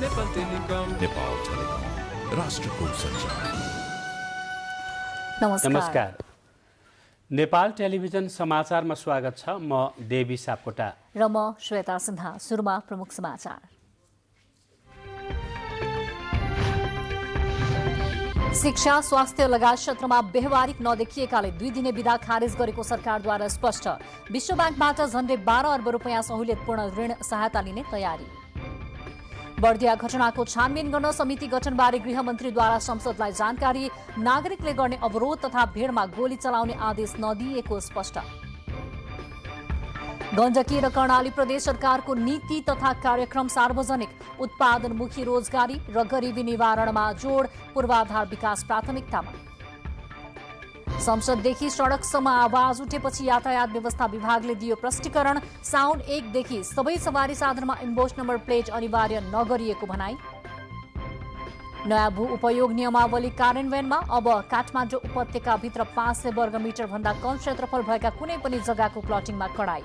Nepal telecom राष्ट्रको सञ्चार। नमस्कार। नेपाल टेलिभिजन समाचारमा स्वागत छ। म देवी सापकोटा र म श्वेता सिन्हा। सुरुमा प्रमुख समाचार। शिक्षा, स्वास्थ्य लगायत क्षेत्रमा व्यवहारिक नदेखिएकाले 2 दिने विधा खारेज गरेको सरकारद्वारा स्पष्ट। विश्व ब्याङ्कबाट झण्डै 12 अर्ब रुपियाँ सहुलियतपूर्ण ऋण सहायता लिने तयारी। बर्दिया घटनाको छानबिन गर्न समिति गठनबारे गृहमन्त्रीद्वारा संसदलाई जानकारी। नागरिकले गर्ने अवरोध तथा भीड़मा गोली चलाउने आदेश नदिएको स्पष्ट। गण्डकी र कर्णाली प्रदेश सरकारको नीति तथा कार्यक्रम सार्वजनिक। उत्पादनमुखी रोजगारी र गरिबी निवारणमा जोड। पूर्वाधार विकास प्राथमिकतामा। संसददेखि सड़कसम्म आवाज उठेपछि यातायात व्यवस्था विभागले दियो प्रष्टीकरण। साउन 1 देखि सबै सवारी साधनमा इम्बोस नम्बर प्लेट अनिवार्य नगरिएको भनाई। नयाँ भू उपयोग नियमावली कार्यान्वयनमा अब काठमाडौँ उपत्यकाभित्र 500 वर्ग मिटर भन्दा कम क्षेत्रफल भएका कुनै पनि जग्गाको प्लटिङमा कडाई।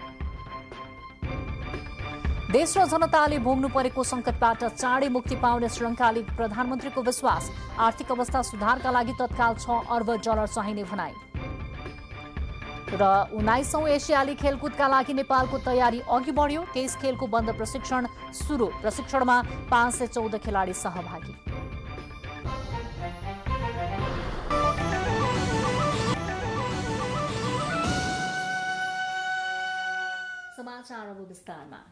देश र जनताले भोग्नु परेको संकटबाट चाँडै मुक्ति पाउने श्रीलङ्काली प्रधानमन्त्रीको विश्वास। आर्थिक अवस्था सुधारका लागि तत्काल $6 अर्ब चाहिने भनाई। र 19औं एसियाली खेलकुदका लागि नेपालको तयारी अघि बढ्यो। 23 खेलको बन्द प्रशिक्षण सुरु। प्रशिक्षणमा 514 खेलाडी सहभागी। समाचार अब विस्तारमा।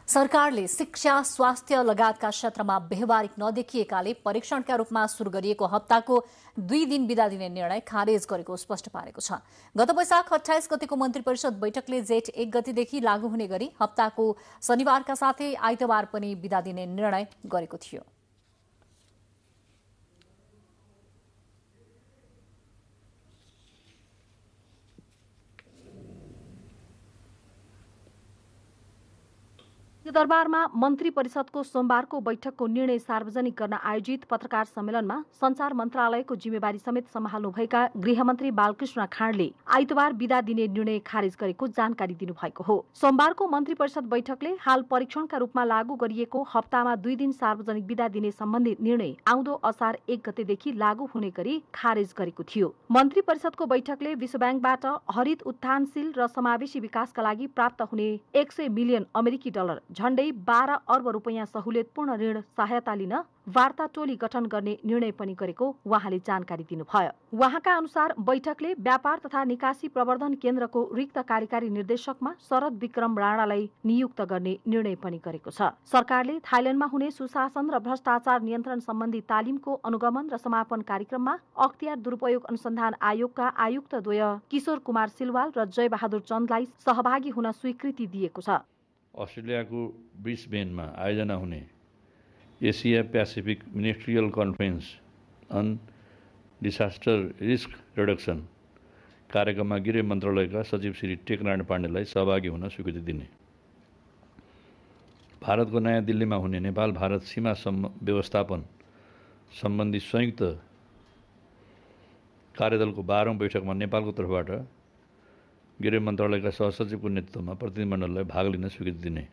सरकारले शिक्षा, स्वास्थ्य लगायतका क्षेत्रमा व्यवहारिक नदेखिएकाले परीक्षणका रूपमा शुरू गरिएको हप्ताको 2 दिन बिदा दिने निर्णय खारेज गरेको स्पष्ट पारेको छ। गत वैशाख 28 गतेको मन्त्री परिषद बैठकले जेठ 1 गतेदेखि लागू हुने गरी हप्ताको शनिबारका साथै आइतबार पनि बिदा दिने निर्णय गरेको थियो। दरबारमा मन्त्री परिषदको सोमबारको बैठकको निर्णय सार्वजनिक गर्न आयोजित पत्रकार सम्मेलनमा सञ्चार मन्त्रालयको जिम्मेवारी समेत सम्हाल्नुभएका गृहमन्त्री बालकृष्ण खाँडले आइतबार बिदा दिने निर्णय खारेज गरेको जानकारी दिनुभएको हो। सोमबारको मन्त्री परिषद बैठकले हाल परीक्षणका रूपमा लागू गरिएको हप्तामा 2 दिन सार्वजनिक बिदा दिने सम्बन्धी निर्णय आउँदो असार 1 गतेदेखि लागू हुने गरी खारेज गरेको थियो। मन्त्री परिषदको बैठकले विश्व ब्याङ्कबाट हरित उत्थानशील र समावेशी विकासका लागि प्राप्त हुने $100 मिलियन झण्डै 12 अर्ब रुपियाँ सहुलियतपूर्ण ऋण सहायता लिन वार्ता टोली गठन गर्ने निर्णय पनि गरेको उहाँले जानकारी दिनुभयो। उहाँका अनुसार बैठकले व्यापार तथा निकासी प्रवर्धन केन्द्रको रिक्त कार्यकारी निर्देशकमा शरद विक्रम राणालाई नियुक्त गर्ने निर्णय पनि गरेको छ। सरकारले थाइल्याण्डमा हुने सुशासन र भ्रष्टाचार नियन्त्रण सम्बन्धी तालिमको अनुगमन र समापन कार्यक्रममा अख्तियार दुरुपयोग अनुसन्धान आयोगका आयुक्तद्वय किशोर कुमार सिलवाल र जय बहादुर चन्दलाई सहभागी हुन स्वीकृति दिएको छ। अस्ट्रेलियाको ब्रिस्बेनमा आयोजना हुने Asia Pacific ministerial conference on disaster risk reduction कार्यक्रममा गृह मन्त्रालयका सचिव श्री टेकनारायण पाण्डेलाई सहभागी हुन स्वीकृति दिने। भारतको नयाँ दिल्लीमा हुने नेपाल भारत सीमा व्यवस्थापन सम्बन्धी संयुक्त कार्यदलको 12औं बैठकमा नेपालको तर्फबाट गृह मन्त्रालयका सहसचिवको नेतृत्वमा प्रतिनिधिमण्डललाई भाग लिन स्वीकृति दिने।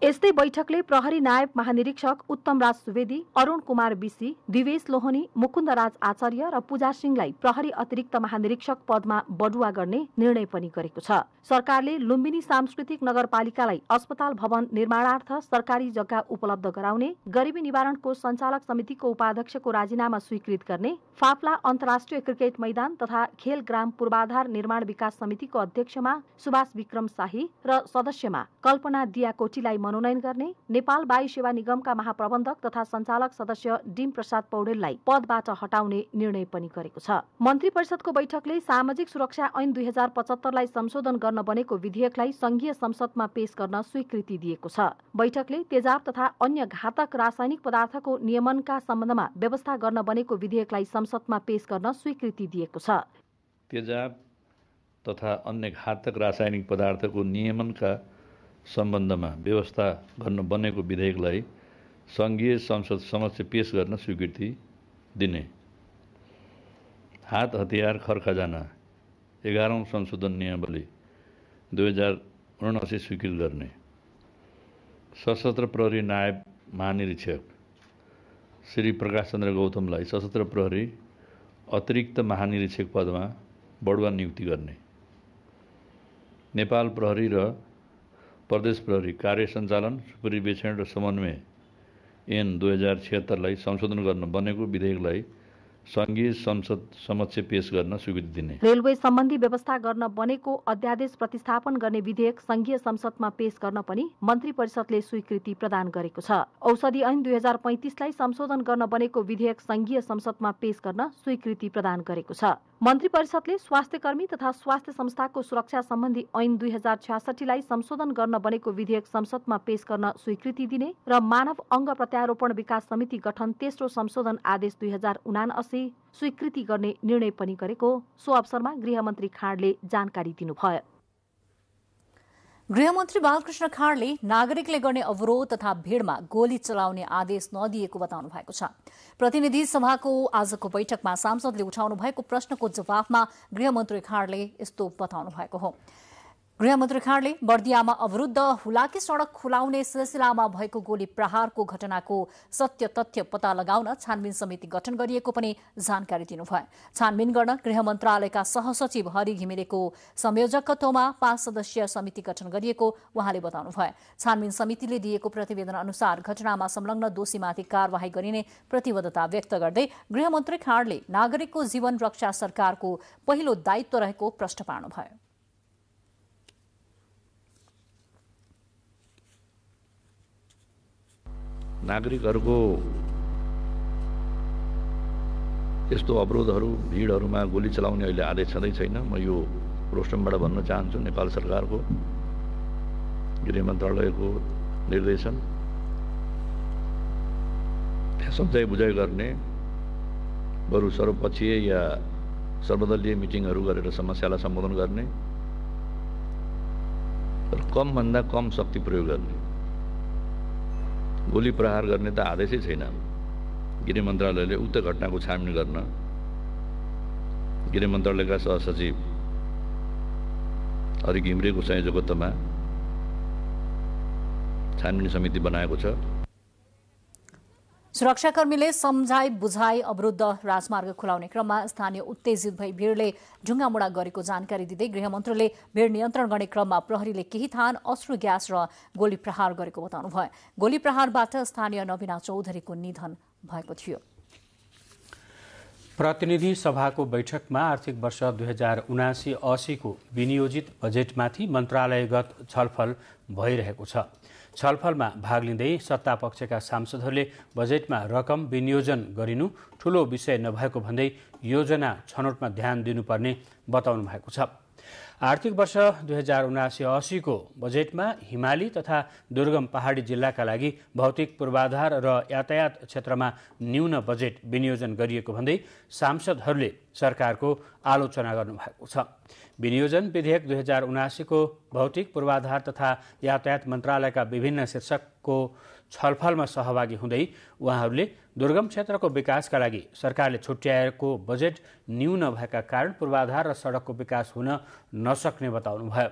यस्तै बैठकले प्रहरी नायब महानिरीक्षक उत्तम राज सुवेदी, अरुण कुमार बिसी, दिवेश लोहनी, मुकुन्द राज आचार्य र पूजा सिंहलाई प्रहरी अतिरिक्त महानिरीक्षक पदमा बढुवा गर्ने निर्णय पनि गरेको छ। सरकारले लुम्बिनी सांस्कृतिक नगरपालिकालाई अस्पताल भवन निर्माणार्थ सरकारी जग्गा उपलब्ध गराउने, गरिबी निवारणको सञ्चालक समितिको उपाध्यक्षको राजीनामा स्वीकृत गर्ने, फाप्ला अन्तर्राष्ट्रिय क्रिकेट मैदान तथा खेल ग्राम पूर्वाधार निर्माण विकास समितिको अध्यक्षमा सुभाष विक्रम शाही र सदस्यमा कल्पना दियाकोटीलाई मनोनयन गर्ने, नेपाल वायु सेवा निगमका महाप्रबन्धक तथा सञ्चालक सदस्य डिम प्रसाद पौडेललाई पदबाट हटाउने निर्णय पनि गरेको छ। मन्त्री परिषदको बैठकले सामाजिक सुरक्षा ऐन 2075 लाई संशोधन गर्न बनेको विधेयकलाई संघीय संसदमा पेश गर्न स्वीकृति दिएको छ। बैठकले तेजाब तथा अन्य घातक रासायनिक पदार्थको नियमनका सम्बन्धमा व्यवस्था गर्न बनेको विधेयकलाई संसदमा पेश गर्न स्वीकृति दिएको छ। तेजाब तथा अन्य घातक रासायनिक पदार्थको नियमनका सम्बन्धमा व्यवस्था गर्न बनेको विधेयकलाई संघीय संसद समक्ष पेश गर्न स्वीकृति दिने। हात हतियार खरखजाना 11औं संशोधन नियमावली 2079 स्वीकृत गर्ने। सशस्त्र प्रहरी नायब महानिरीक्षक श्री प्रकाश चन्द्र गौतमलाई सशस्त्र प्रहरी अतिरिक्त महानिरीक्षक पदमा बढुवा नियुक्ति गर्ने, नेपाल प्रहरी र प्रदेश प्रहरी कार्य सञ्चालन, सुपरिवेक्षण र समन्वय ऐन 2076लाई संशोधन गर्न बनेको विधेयकलाई संघीय संसद समक्ष पेश गर्न स्वीकृति दिने, रेलवे सम्बन्धी व्यवस्था गर्न बनेको अध्यादेश प्रतिस्थापन गर्ने विधेयक संघीय संसदमा पेश गर्न पनि मन्त्री परिषदले स्वीकृति प्रदान गरेको छ। औषधि ऐन 2035लाई संशोधन गर्न बनेको विधेयक संघीय संसदमा पेश गर्न स्वीकृति प्रदान गरेको छ। मन्त्री परिषदले स्वास्थ्यकर्मी तथा स्वास्थ्य संस्थाको सुरक्षा सम्बन्धी ऐन 2066लाई संशोधन गर्न बनेको विधेयक संसदमा पेश गर्न स्वीकृति दिने र मानव अङ्ग प्रत्यारोपण विकास समिति गठन तेस्रो संशोधन आदेश 2079 स्वीकृति गर्ने निर्णय पनि गरेको सो अवसरमा गृहमन्त्री खाँडले जानकारी दिनुभयो। गृहमन्त्री बालकृष्ण खाँडले नागरिकले गर्ने अवरोध तथा भीड़मा गोली चलाउने आदेश नदिएको बताउनु भएको छ। प्रतिनिधि सभाको आजको बैठकमा सांसदले उठाउनु भएको प्रश्नको जवाफमा गृहमन्त्री खाँडले यस्तो बताउनु भएको हो। गृहमन्त्री खाँडले बर्दियामा अवरुद्ध हुलाकी सड़क खुलाउने सिलसिलामा भएको गोली प्रहारको घटनाको सत्य तथ्य पत्ता लगाउन छानबिन समिति गठन गरिएको पनि जानकारी दिनुभयो। छानबिन गर्न गृह मन्त्रालयका सहसचिव हरि घिमिरेको संयोजकत्वमा 5 सदस्यीय समिति गठन गरिएको उहाँले बताउनुभयो। छानबिन समितिले दिएको प्रतिवेदन अनुसार घटनामा संलग्न दोषीमाथि कार्यवाही गरिने प्रतिबद्धता व्यक्त गर्दै गृहमन्त्री खाँडले नागरिकको जीवन रक्षा सरकारको पहिलो दायित्व रहेको प्रश्न पार्नुभयो। नागरिकहरूको यस्तो अवरोधहरू भिडहरूमा गोली चलाउने अहिले आदेश छँदै छैन। म यो रोस्टमबाट भन्न चाहन्छु, नेपाल सरकारको गृह मन्त्रालयको निर्देशन सम्झाइ बुझाइ गर्ने, बरु सर्वपक्षीय या सर्वदलीय मिटिङहरू गरेर समस्यालाई सम्बोधन गर्ने र कमभन्दा कम शक्ति प्रयोग गर्ने। गोली प्रहार गर्ने त आदेशै छैन। गृह मन्त्रालयले उक्त घटनाको छानबिन गर्न गृह मन्त्रालयका सहसचिव हरि घिमिरेको संयोजकत्वमा छानबिन समिति बनाएको छ। सुरक्षाकर्मीले सम्झाई बुझाई अवरुद्ध राजमार्ग खुलाउने क्रममा स्थानीय उत्तेजित भई भीड़ले ढुङ्गामुढा गरेको जानकारी दिँदै गृहमन्त्रीले भीड़ नियन्त्रण गर्ने क्रममा प्रहरीले केही थान अश्रु ग्यास र गोली प्रहार गरेको बताउनुभयो। गोली प्रहारबाट स्थानीय नवीना चौधरीको निधन भएको थियो। प्रतिनिधि सभाको बैठकमा आर्थिक वर्ष 2079-80 को विनियोजित बजेटमाथि मन्त्रालयगत छलफल भइरहेको छ। छलफलमा भाग लिँदै सत्तापक्षका सांसदहरूले बजेटमा रकम विनियोजन गरिनु ठूलो विषय नभएको भन्दै योजना छनौटमा ध्यान दिनुपर्ने बताउनु भएको छ। आर्थिक वर्ष 2079-80 को बजेटमा हिमाली तथा दुर्गम पहाडी जिल्लाका लागि भौतिक पूर्वाधार र यातायात क्षेत्रमा न्यून बजेट विनियोजन गरिएको भन्दै सांसदहरूले सरकारको आलोचना गर्नुभएको छ। विनियोजन विधेयक 2079 को भौतिक पूर्वाधार तथा यातायात मन्त्रालयका विभिन्न शीर्षकको छलफलमा सहभागी हुँदै उहाँहरूले दुर्गम क्षेत्रको विकासका लागि सरकारले छुट्याएको बजेट न्यून भएका कारण पूर्वाधार र सडकको विकास हुन नसक्ने बताउनुभयो।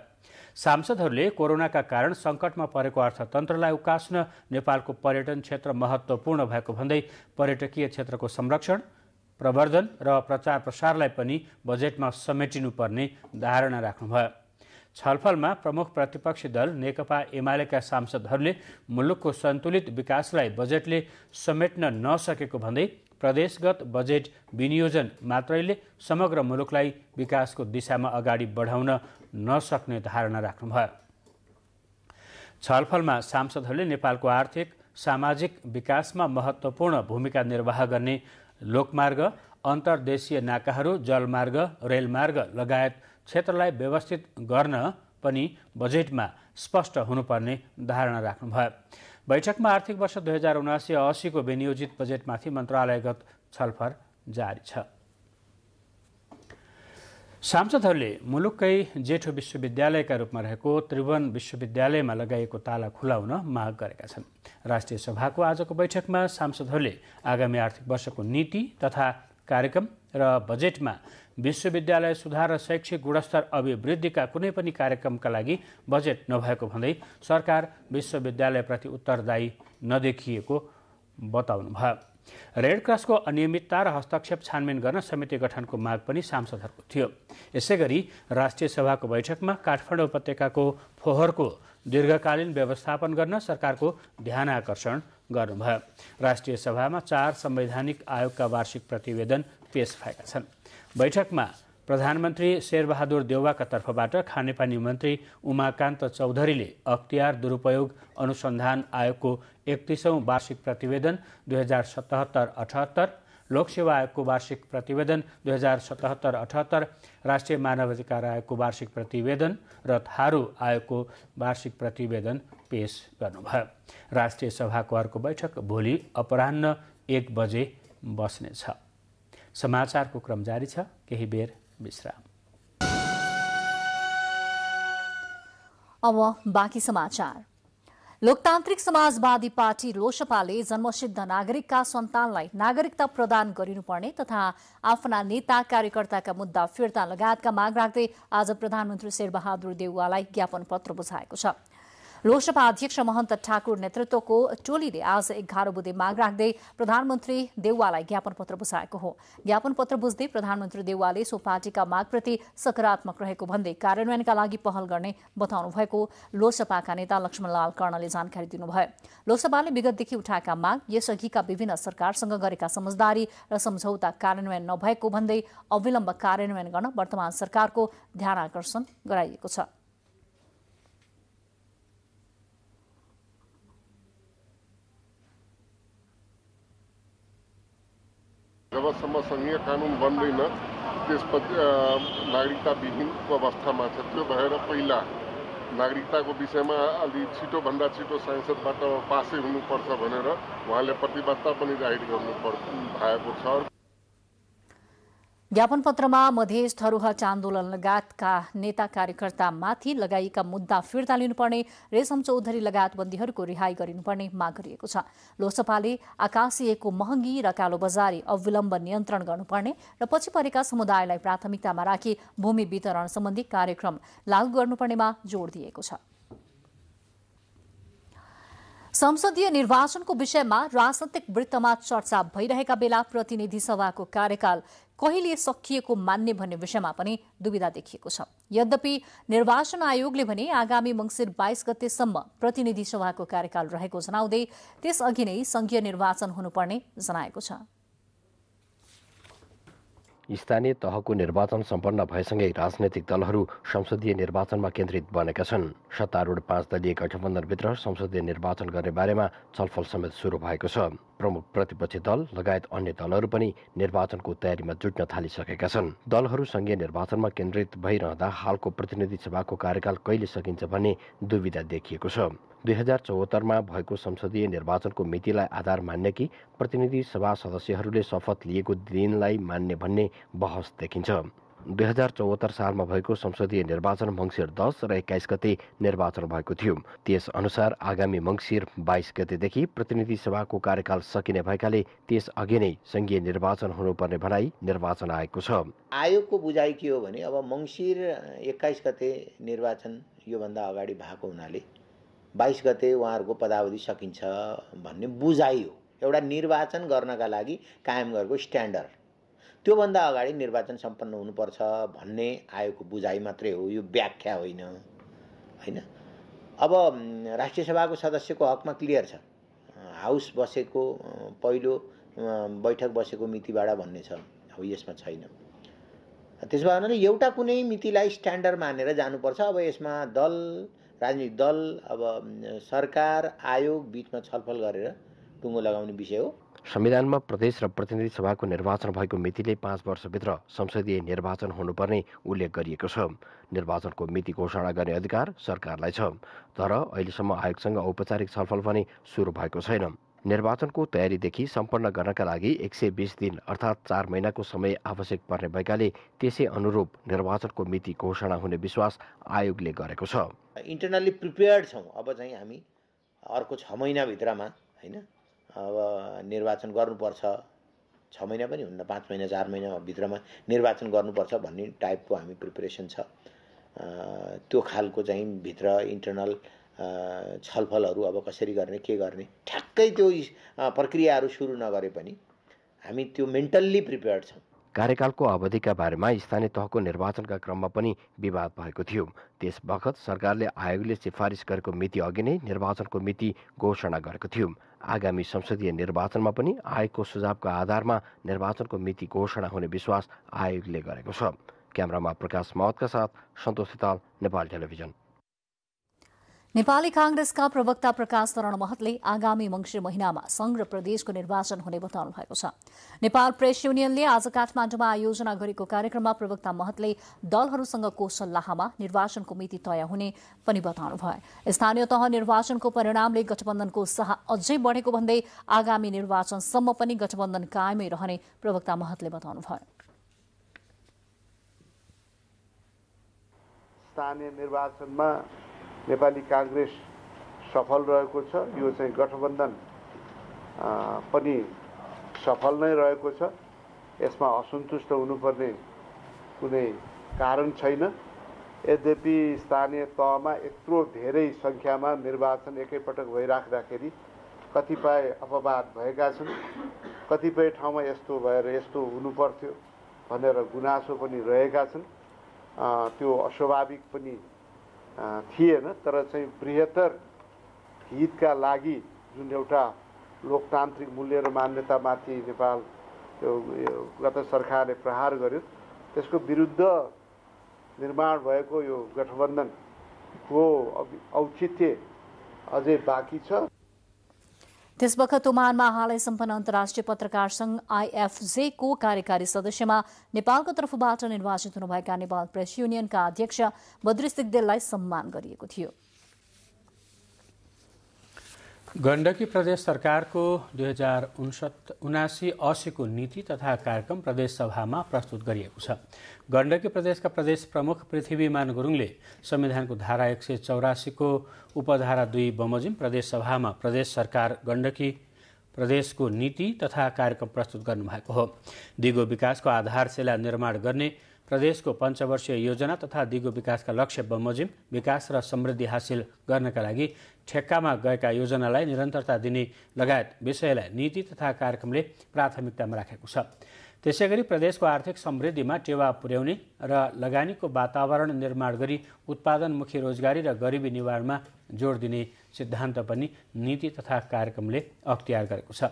सांसदहरूले कोरोनाका कारण सङ्कटमा परेको अर्थतन्त्रलाई उकास्न नेपालको पर्यटन क्षेत्र महत्त्वपूर्ण भएको भन्दै पर्यटकीय क्षेत्रको संरक्षण, प्रवर्धन र प्रचार प्रसारलाई पनि बजेटमा समेटिनुपर्ने धारणा राख्नुभयो। छलफलमा प्रमुख प्रतिपक्षी दल नेकपा एमालेका सांसदहरूले मुलुकको सन्तुलित विकासलाई बजेटले समेट्न नसकेको भन्दै प्रदेशगत बजेट विनियोजन मात्रैले समग्र मुलुकलाई विकासको दिशामा अगाडि बढाउन नसक्ने धारणा राख्नुभयो। छलफलमा सांसदहरूले नेपालको आर्थिक सामाजिक विकासमा महत्त्वपूर्ण भूमिका निर्वाह गर्ने लोकमार्ग, अन्तर्देशीय नाकाहरू, जलमार्ग, रेलमार्ग लगायत क्षेत्रलाई व्यवस्थित गर्न पनि बजेटमा स्पष्ट हुनुपर्ने धारणा राख्नुभयो। बैठकमा आर्थिक वर्ष 2079-80 को विनियोजित बजेटमाथि मन्त्रालयगत छलफल जारी छ। सांसदहरूले मुलुककै जेठो विश्वविद्यालयका रूपमा रहेको त्रिभुवन विश्वविद्यालयमा लगाइएको ताला खुलाउन माग गरेका छन्। राष्ट्रिय सभाको आजको बैठकमा सांसदहरूले आगामी आर्थिक वर्षको नीति तथा कार्यक्रम र बजेटमा विश्वविद्यालय सुधार र शैक्षिक गुणस्तर अभिवृद्धिका कुनै पनि कार्यक्रमका लागि बजेट नभएको भन्दै सरकार विश्वविद्यालयप्रति उत्तरदायी नदेखिएको बताउनुभयो। रेड क्रसको अनियमितता र हस्तक्षेप छानबिन गर्न समिति गठनको माग पनि सांसदहरूको थियो। यसैगरी राष्ट्रिय सभाको बैठकमा काठमाडौँ उपत्यकाको फोहोरको दीर्घकालीन व्यवस्थापन गर्न सरकारको ध्यान आकर्षण गर्नुभयो। राष्ट्रिय सभामा 4 संवैधानिक आयोगका वार्षिक प्रतिवेदन पेश भएका छन्। बैठकमा प्रधानमन्त्री शेरबहादुर देउवाका तर्फबाट खानेपानी मन्त्री उमाकान्त चौधरीले अख्तियार दुरुपयोग अनुसन्धान आयोगको 31औं वार्षिक प्रतिवेदन 2077-78, लोकसेवा आयोगको वार्षिक प्रतिवेदन 2077-78, राष्ट्रिय मानवाधिकार आयोगको वार्षिक प्रतिवेदन र थारू आयोगको वार्षिक प्रतिवेदन पेश गर्नुभयो। राष्ट्रिय सभाको अर्को बैठक भोलि अपराह्न 1 बजे बस्नेछ। समाचारको क्रम जारी छ, केही बेर विश्राम। अब बाँकी समाचार। लोकतान्त्रिक समाजवादी पार्टी लोसपाले जन्मसिद्ध नागरिकका सन्तानलाई नागरिकता प्रदान गरिनुपर्ने तथा आफ्ना नेता कार्यकर्ताका मुद्दा फिर्ता लगायतका माग राख्दै आज प्रधानमन्त्री शेरबहादुर देउवालाई ज्ञापन पत्र बुझाएको छ। लोकसभा अध्यक्ष महन्त ठाकुर नेतृत्वको टोलीले आज 11 बुधे माग राख्दै प्रधानमन्त्री देउवालाई ज्ञापन पत्र बुझाएको हो। ज्ञापन पत्र बुझ्दै प्रधानमन्त्री देउवाले सो पार्टीका मागप्रति सकारात्मक रहेको भन्दै कार्यान्वयनका लागि पहल गर्ने बताउनु भएको लोकसभाका नेता लक्ष्मणलाल कर्णले जानकारी दिनुभयो। लोकसभाले विगतदेखि उठाएका माग, यसअघिका विभिन्न सरकारसँग गरेका समझदारी र सम्झौता कार्यान्वयन नभएको भन्दै अविलम्ब कार्यान्वयन गर्न वर्तमान सरकारको ध्यान आकर्षण गराइएको छ। जबसम्म संघीय कानुन बन्दैन त्यसपछि नागरिकता विहीनको अवस्थामा छ। त्यो भएर पहिला नागरिकताको विषयमा अलि छिटोभन्दा छिटो संसदबाट पासै हुनुपर्छ भनेर उहाँले प्रतिबद्धता पनि जाहेर गर्नु भएको छ। ज्ञापन पत्रमा मधेस धरोहर आन्दोलन लगायतका नेता कार्यकर्तामाथि लगाइएका मुद्दा फिर्ता लिनुपर्ने, रेशम चौधरी लगायत बन्दीहरूको रिहाई गरिनुपर्ने माग गरिएको छ। लोकसभाले आकाशिएको महँगी र कालोबजारी अविलम्ब नियन्त्रण गर्नुपर्ने र पछि परेका समुदायलाई प्राथमिकतामा राखी भूमि वितरण सम्बन्धी कार्यक्रम लागू गर्नुपर्नेमा जोड दिएको छ। संसदीय निर्वाचनको विषयमा राजनैतिक वृत्तमा चर्चा भइरहेका बेला प्रतिनिधि सभाको कार्यकाल कहिले सकिएको मान्ने भन्ने विषयमा पनि दुविधा देखिएको छ। यद्यपि निर्वाचन आयोगले भने आगामी मंसिर 22 गतेसम्म प्रतिनिधि सभाको कार्यकाल रहेको जनाउँदै त्यसअघि नै संघीय निर्वाचन हुनुपर्ने जनाएको छ। स्थानीय तहको निर्वाचन सम्पन्न भएसँगै राजनैतिक दलहरू संसदीय निर्वाचनमा केन्द्रित बनेका छन्। सत्तारूढ 5 दलीय गठबन्धनभित्र संसदीय निर्वाचन गर्ने बारेमा छलफल समेत सुरु भएको छ। प्रमुख प्रतिपक्षी दल लगायत अन्य दलहरू पनि निर्वाचनको तयारीमा जुट्न थालिसकेका छन्। दलहरू संघीय निर्वाचनमा केन्द्रित भइरहँदा हालको प्रतिनिधि सभाको कार्यकाल कहिले सकिन्छ भन्ने दुविधा देखिएको छ। 2074मा भएको संसदीय निर्वाचनको मितिलाई आधार मान्ने कि प्रतिनिधि सभा सदस्यहरूले शपथ लिएको दिनलाई मान्ने भन्ने बहस देखिन्छ। 2074 सालमा भएको संसदीय निर्वाचन मङ्सिर 10 र 21 गते निर्वाचन भएको थियो। त्यस अनुसार आगामी मङ्सिर 22 गतेदेखि प्रतिनिधि सभाको कार्यकाल सकिने भएकाले त्यस अघि नै संघीय निर्वाचन हुनुपर्ने भनाई निर्वाचन आयोगको छ। आयोगको बुझाइ के हो भने अब मङ्सिर 21 गते निर्वाचन योभन्दा अगाडि भएको हुनाले 22 गते उहाँहरूको पदावधि सकिन्छ भन्ने बुझाइ हो। एउटा निर्वाचन गर्नका लागि कायम गरेको स्ट्यान्डर्ड, त्योभन्दा अगाडि निर्वाचन सम्पन्न हुनुपर्छ भन्ने आयोगको बुझाइ मात्रै हो, यो व्याख्या होइन। अब राष्ट्रिय सभाको सदस्यको हकमा क्लियर छ, हाउस बसेको पहिलो बैठक बसेको मितिबाट भन्ने छ। अब यसमा छैन। त्यसो भए भने एउटा कुनै मितिलाई स्ट्यान्डर्ड मानेर जानुपर्छ। अब यसमा राजनीतिक दल अब सरकार आयोग बीचमा छलफल गरेर टुङ्गो लगाउने विषय हो। संविधानमा प्रदेश र प्रतिनिधि सभाको निर्वाचन भएको मितिले 5 वर्षभित्र संसदीय निर्वाचन हुनुपर्ने उल्लेख गरिएको छ। निर्वाचनको मिति घोषणा गर्ने अधिकार सरकारलाई छ, तर अहिलेसम्म आयोगसँग औपचारिक छलफल पनि सुरु भएको छैन। निर्वाचनको तयारीदेखि सम्पन्न गर्नका लागि 120 दिन अर्थात् 4 महिनाको समय आवश्यक पर्ने भएकाले त्यसै अनुरूप निर्वाचनको मिति घोषणा हुने विश्वास आयोगले गरेको छ। इन्टरनली प्रिपेयर्ड छौँ। अब चाहिँ हामी अर्को 6 महिनाभित्रमा अब निर्वाचन गर्नुपर्छ, 6 महिना पनि हुन्न, 5 महिना 4 महिनाभित्रमा निर्वाचन गर्नुपर्छ भन्ने टाइपको हामी प्रिपरेसन छ। त्यो खालको चाहिँ भित्र इन्टरनल छलफलहरू अब कसरी गर्ने के गर्ने ठ्याक्कै त्यो प्रक्रियाहरू सुरु नगरे पनि हामी त्यो मेन्टल्ली प्रिपेयर्ड छौँ। कार्यकालको अवधिका बारेमा स्थानीय तहको निर्वाचनका क्रममा पनि विवाद भएको थियो। त्यस बखत सरकारले आयोगले सिफारिस गरेको मिति अघि नै निर्वाचनको मिति घोषणा गरेको थियो। आगामी संसदीय निर्वाचनमा पनि आयोगको सुझावको आधारमा निर्वाचनको मिति घोषणा हुने विश्वास आयोगले गरेको छ। क्यामेरामा प्रकाश मावतका साथ सन्तोष सिताल, नेपाल टेलिभिजन। नेपाली कांग्रेसका प्रवक्ता प्रकाश शरण महतले आगामी मंगिर महिनामा संघ र प्रदेशको निर्वाचन हुने बताउनु भएको छ। नेपाल प्रेस युनियनले आज काठमाडौँमा आयोजना गरेको कार्यक्रममा प्रवक्ता महतले दलहरूसँगको सल्लाहमा निर्वाचनको मिति तय हुने पनि बताउनु भयो। स्थानीय तह निर्वाचनको परिणामले गठबन्धनको उत्साह अझै बढेको भन्दै आगामी निर्वाचनसम्म पनि गठबन्धन कायमै रहने प्रवक्ता महतले बताउनु भयो। स्थानीय निर्वाचनमा नेपाली कांग्रेस सफल रहेको छ। यो चाहिँ गठबन्धन पनि सफल नै रहेको छ। यसमा असन्तुष्ट हुनुपर्ने कुनै कारण छैन। यद्यपि स्थानीय तहमा यत्रो धेरै सङ्ख्यामा निर्वाचन एकैपटक भइराख्दाखेरि कतिपय अपवाद भएका छन्। कतिपय ठाउँमा यस्तो भएर यस्तो हुनुपर्थ्यो भनेर गुनासो पनि रहेका छन्। त्यो अस्वाभाविक पनि थिएन, तर चाहिँ बृहत्तर हितका लागि जुन एउटा लोकतान्त्रिक मूल्य र मान्यतामाथि नेपाल गत सरकारले प्रहार गर्यो त्यसको विरुद्ध निर्माण भएको यो गठबन्धनको औचित्य अझै बाँकी छ। त्यसबखत ओमानमा हालै सम्पन्न अन्तर्राष्ट्रिय पत्रकार संघ IFJ को कार्यकारी सदस्यमा नेपालको तर्फबाट निर्वाचित हुनुभएका नेपाल प्रेस युनियनका अध्यक्ष बद्री सिग्देललाई सम्मान गरिएको थियो। गण्डकी प्रदेश सरकारको 2079-80 को नीति तथा कार्यक्रम प्रदेश सभामा प्रस्तुत गरिएको छ। गण्डकी प्रदेशका प्रदेश प्रमुख पृथ्वीमान गुरुङले संविधानको धारा 184 को उपधारा 2 बमोजिम प्रदेश सभामा प्रदेश सरकार गण्डकी प्रदेशको नीति तथा कार्यक्रम प्रस्तुत गर्नुभएको हो। दिगो विकासको आधारशिला निर्माण गर्ने प्रदेशको पञ्चवर्षीय योजना तथा दिगो विकासका लक्ष्य बमोजिम विकास र समृद्धि हासिल गर्नका लागि ठेक्कामा गएका योजनालाई निरन्तरता दिने लगायत विषयलाई नीति तथा कार्यक्रमले प्राथमिकतामा राखेको छ। त्यसैगरी प्रदेशको आर्थिक समृद्धिमा टेवा पुर्याउने र लगानीको वातावरण निर्माण गरी उत्पादनमुखी रोजगारी र गरिबी निवारणमा जोड दिने सिद्धान्त पनि नीति तथा कार्यक्रमले अख्तियार गरेको छ।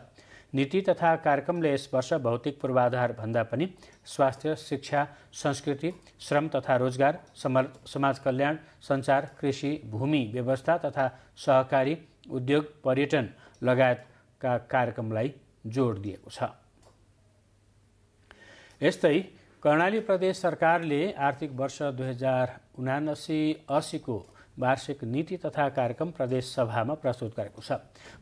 नीति तथा कार्यक्रमले यस वर्ष भौतिक पूर्वाधार भन्दा पनि स्वास्थ्य, शिक्षा, संस्कृति, श्रम तथा रोजगार, समाज कल्याण, सञ्चार, कृषि, भूमि व्यवस्था तथा सहकारी, उद्योग, पर्यटन लगायतका कार्यक्रमलाई जोड दिएको छ। यस्तै कर्णाली प्रदेश सरकारले आर्थिक वर्ष 2079-80 को वार्षिक नीति तथा कार्यक्रम प्रदेश सभामा प्रस्तुत गरेको छ।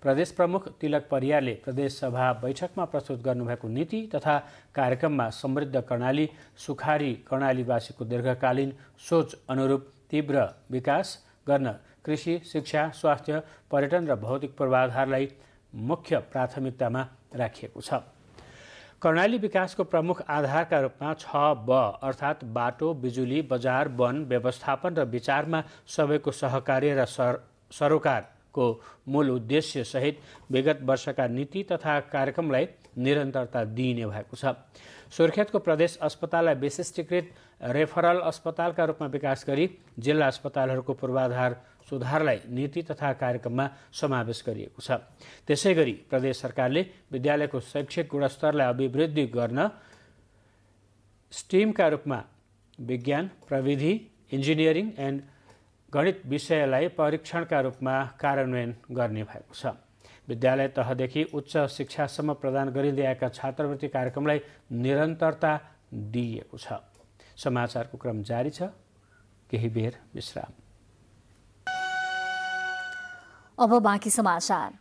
प्रदेश प्रमुख तिलक परियारले प्रदेश सभा बैठकमा प्रस्तुत गर्नुभएको नीति तथा कार्यक्रममा समृद्ध कर्णाली, सुखारी कर्णालीवासीको दीर्घकालीन सोच अनुरूप तीव्र विकास गर्न कृषि, शिक्षा, स्वास्थ्य, पर्यटन र भौतिक पूर्वाधारलाई मुख्य प्राथमिकतामा राखिएको छ। कर्णाली विकासको प्रमुख आधारका रूपमा 6 ब अर्थात् बाटो, बिजुली, बजार, वन व्यवस्थापन र विचारमा सबैको सहकार्य र सरोकारको मूल उद्देश्य सहित विगत वर्षका नीति तथा कार्यक्रमलाई निरन्तरता दिइने भएको छ। सुर्खेतको प्रदेश अस्पताललाई विशिष्टीकृत रेफरल अस्पतालका रूपमा विकास गरी जिल्ला अस्पतालहरूको पूर्वाधार सुधारलाई नीति तथा कार्यक्रममा समावेश गरिएको छ। त्यसैगरी प्रदेश सरकारले विद्यालयको शैक्षिक गुणस्तरलाई अभिवृद्धि गर्न स्टिमका रूपमा विज्ञान, प्रविधि, इन्जिनियरिङ एन्ड गणित विषयलाई परीक्षणका रूपमा कार्यान्वयन गर्ने भएको छ। विद्यालय तहदेखि उच्च शिक्षासम्म प्रदान गरिँदै आएका छात्रवृत्ति कार्यक्रमलाई निरन्तरता दिइएको छ। समाचारको क्रम जारी छ, केही बेर विश्राम। अब बाँकी समाचार।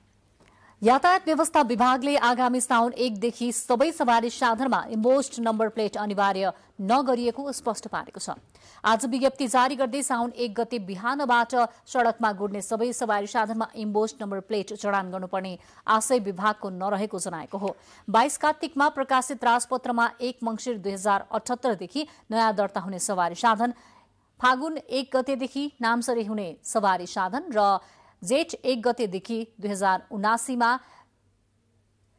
यातायात व्यवस्था विभागले आगामी साउन 1 देखि सबै सवारी साधनमा इम्बोस्ड नम्बर प्लेट अनिवार्य नगरिएको स्पष्ट पारेको छ। आज विज्ञप्ति जारी गर्दै साउन 1 गते बिहानबाट सड़कमा गुड्ने सबै सवारी साधनमा इम्बोस्ड नम्बर प्लेट जडान गर्नुपर्ने आशय विभागको नरहेको जनाएको हो। 22 कार्तिकमा प्रकाशित राजपत्रमा 1 मंगिर 2078 देखि नयाँ दर्ता हुने सवारी साधन, फागुन 1 गतेदेखि नामसरी हुने सवारी साधन र जेठ 1 गतेदेखि 2079मा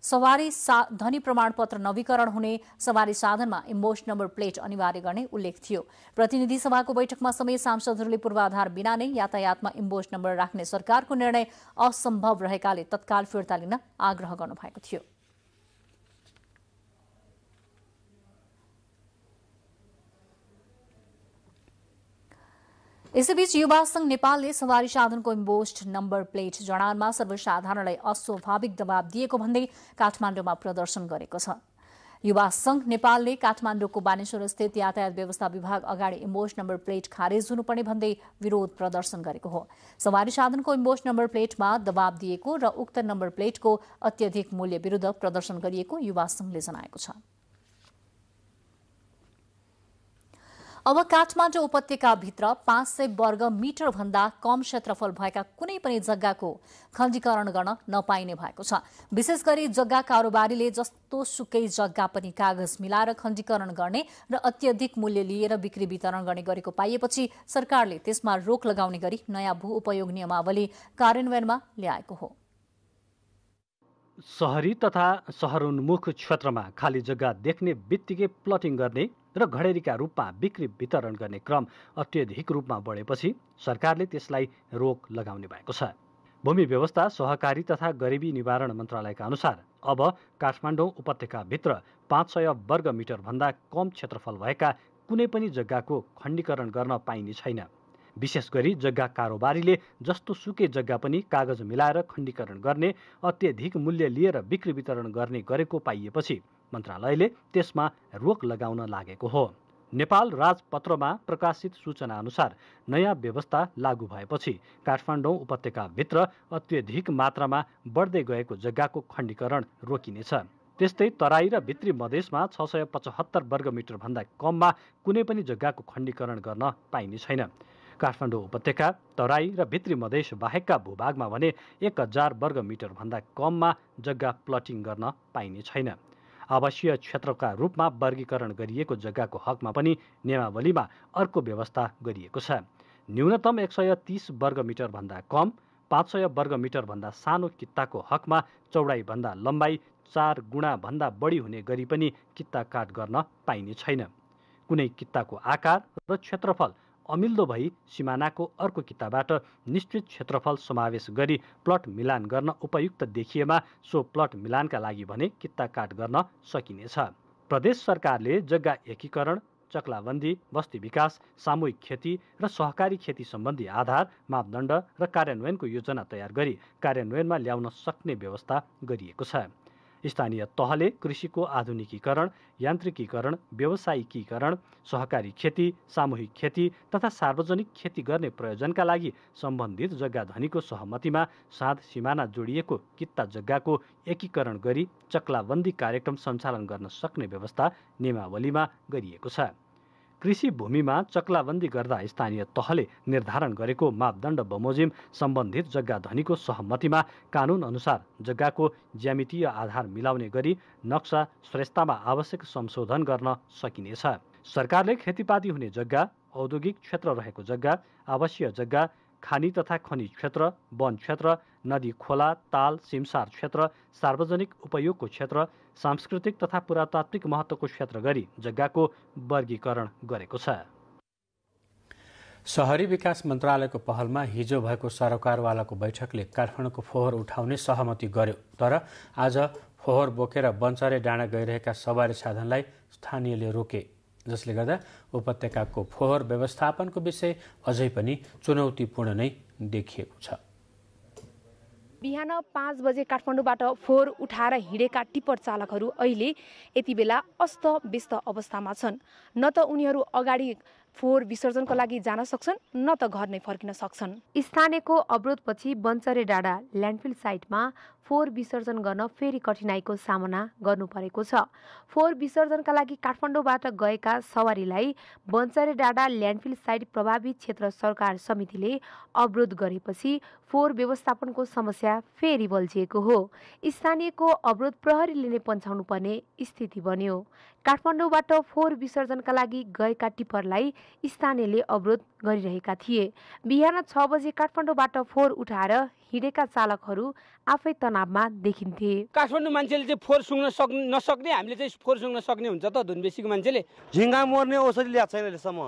सवारी ध्वनि प्रमाणपत्र नवीकरण हुने, सवारी साधनमा इम्बोस्ड नम्बर प्लेट अनिवार्य गर्ने उल्लेख थियो। प्रतिनिधि सभाको बैठकमा समेत सांसदहरूले पूर्वाधार बिना नै यातायातमा इम्बोस्ड नम्बर राख्ने सरकारको निर्णय असम्भव रहेकाले तत्काल फिर्ता लिन आग्रह गर्नुभएको थियो। यसैबीच युवा संघ नेपालले सवारी साधनको इम्बोस्ड नम्बर प्लेट जडानमा सर्वसाधारणलाई अस्वाभाविक दबाव दिएको भन्दै काठमाडौँमा प्रदर्शन गरेको छ। युवा संघ नेपालले काठमाडौँको बानेश्वर स्थित यातायात व्यवस्था विभाग अगाडि इम्बोस्ड नम्बर प्लेट खारेज हुनुपर्ने भन्दै विरोध प्रदर्शन गरेको हो। सवारी साधनको इम्बोस्ड नम्बर प्लेटमा दबाव दिएको र उक्त नम्बर प्लेटको अत्यधिक मूल्य विरुद्ध प्रदर्शन गरिएको युवा संघले जनाएको छ। अब काठमाडौँ उपत्यकाभित्र 500 वर्ग मिटर भन्दा कम क्षेत्रफल भएका कुनै पनि जग्गाको खण्डीकरण गर्न नपाइने भएको छ। विशेष गरी जग्गा कारोबारीले जस्तो सुकै जग्गा पनि कागज मिलाएर खण्डीकरण गर्ने र अत्यधिक मूल्य लिएर बिक्री वितरण गर्ने गरेको पाइएपछि सरकारले त्यसमा रोक लगाउने गरी नयाँ भू उपयोग नियमावली कार्यान्वयनमा ल्याएको हो। शहरी तथा शहरोन्मुख क्षेत्रमा खाली जग्गा देख्ने बित्तिकै प्लटिङ गर्ने र घडेरीका रूपमा बिक्री वितरण गर्ने क्रम अत्यधिक रूपमा बढेपछि सरकारले त्यसलाई रोक लगाउने भएको छ। भूमि व्यवस्था, सहकारी तथा गरिबी निवारण मन्त्रालयका अनुसार अब काठमाडौँ उपत्यकाभित्र 500 वर्ग मिटर भन्दा कम क्षेत्रफल भएका कुनै पनि जग्गाको खण्डीकरण गर्न पाइने छैन। विशेष गरी जग्गा कारोबारीले जस्तो सुकै जग्गा पनि कागज मिलाएर खण्डीकरण गर्ने, अत्यधिक मूल्य लिएर बिक्री वितरण गर्ने गरेको पाइएपछि मन्त्रालयले त्यसमा रोक लगाउन लागेको हो। नेपाल राजपत्रमा प्रकाशित सूचना अनुसार नयाँ व्यवस्था लागू भएपछि काठमाडौँ उपत्यकाभित्र अत्यधिक मात्रामा बढ्दै गएको जग्गाको खण्डीकरण रोकिनेछ। त्यस्तै तराई र भित्री मधेसमा 675 वर्ग मिटर भन्दा कममा कुनै पनि जग्गाको खण्डीकरण गर्न पाइने छैन। काठमाडौँ उपत्यका, तराई र भित्री मधेस बाहेकका भूभागमा भने 1000 वर्ग मिटर भन्दा कममा जग्गा प्लटिङ गर्न पाइने छैन। आवासीय क्षेत्रका रूपमा वर्गीकरण गरिएको जग्गाको हकमा पनि नियमावलीमा अर्को व्यवस्था गरिएको छ। न्यूनतम 130 वर्ग मिटर भन्दा कम, 500 वर्ग मिटर भन्दा सानो कित्ताको हकमा चौडाइभन्दा लम्बाइ 4 गुणा भन्दा बढी हुने गरी पनि कित्ता काट गर्न पाइने छैन। कुनै कित्ताको आकार र क्षेत्रफल अमिल्दो भई सिमानाको अर्को कित्ताबाट निश्चित क्षेत्रफल समावेश गरी प्लट मिलान गर्न उपयुक्त देखिएमा सो प्लट मिलानका लागि भने कित्ता काट गर्न सकिनेछ। प्रदेश सरकारले जग्गा एकीकरण, चक्लाबन्दी, बस्ती विकास, सामूहिक खेती र सहकारी खेती सम्बन्धी आधार, मापदण्ड र कार्यान्वयनको योजना तयार गरी कार्यान्वयनमा ल्याउन सक्ने व्यवस्था गरिएको छ। स्थानीय तहले कृषिको आधुनिकीकरण, यान्त्रिकीकरण, व्यावसायिकीकरण, सहकारी खेती, सामूहिक खेती तथा सार्वजनिक खेती गर्ने प्रयोजनका लागि सम्बन्धित जग्गा धनीको सहमतिमा साध सिमाना जोडिएको कित्ता जग्गाको एकीकरण गरी चक्लाबन्दी कार्यक्रम सञ्चालन गर्न सक्ने व्यवस्था नियमावलीमा गरिएको छ। कृषि भूमिमा चक्लाबन्दी गर्दा स्थानीय तहले निर्धारण गरेको मापदण्ड बमोजिम सम्बन्धित जग्गा धनीको सहमतिमा कानून अनुसार जग्गाको ज्यामितीय आधार मिलाउने गरी नक्सा श्रेष्ठतामा आवश्यक संशोधन गर्न सकिनेछ। सरकारले खेतीपाती हुने जग्गा, औद्योगिक क्षेत्र रहेको जग्गा, आवासीय जग्गा, खानी तथा खनिज क्षेत्र, वन क्षेत्र, नदी खोला, ताल, सिमसार क्षेत्र, सार्वजनिक उपयोगको क्षेत्र, सांस्कृतिक तथा पुरातात्विक महत्त्वको क्षेत्र गरी जग्गाको वर्गीकरण गरेको छ। शहरी विकास मन्त्रालयको पहलमा हिजो भएको सरकारवालाको बैठकले काठमाडौँको फोहोर उठाउने सहमति गर्यो। तर आज फोहोर बोकेर बन्चरे डाँडा गइरहेका सवारी साधनलाई स्थानीयले रोके, जसले गर्दा उपत्यकाको फोहोर व्यवस्थापनको विषय अझै पनि चुनौतीपूर्ण नै देखिएको छ। बिहान 5 बजे काठमाडौँबाट फोहोर उठाएर हिँडेका टिप्पर चालकहरू अहिले यति बेला अस्त-व्यस्त अवस्थामा छन्। न त उनीहरू अगाडि फोहोर विसर्जनको लागि जान सक्छन्, न त घर नै फर्किन सक्छन्। स्थानीयको अवरोधपछि बन्चरे डाँडा ल्यान्डफिल साइटमा फोहोर विसर्जन गर्न फेरि कठिनाईको सामना गर्नु परेको छ। फोहोर विसर्जनका लागि काठमाडौँबाट गएका सवारीलाई बन्चरे डाँडा ल्यान्डफिल साइट प्रभावित क्षेत्र सरकार समितिले अवरोध गरेपछि फोहोर व्यवस्थापनको समस्या फेरि बल्झिएको हो। स्थानीयको अवरोध प्रहरीले नै पन्छाउनु पर्ने स्थिति बन्यो। काठमाडौँबाट फोहोर विसर्जनका लागि गएका टिप्परलाई स्थानीयले अवरोध गरिरहेका थिए। बिहान 6 बजे काठमाडौँबाट फोहोर उठाएर हिँडेका चालकहरू आफै तनावमा देखिन्थे। काठमाडौँ मान्छेले चाहिँ फोहोर सुँग्न नसक्ने, हामीले चाहिँ फोहोर सुँग्न सक्ने हुन्छ त। धुन बेसीको मान्छेले झिङ्गा मर्ने औषधि ल्याएको छैन अहिलेसम्म।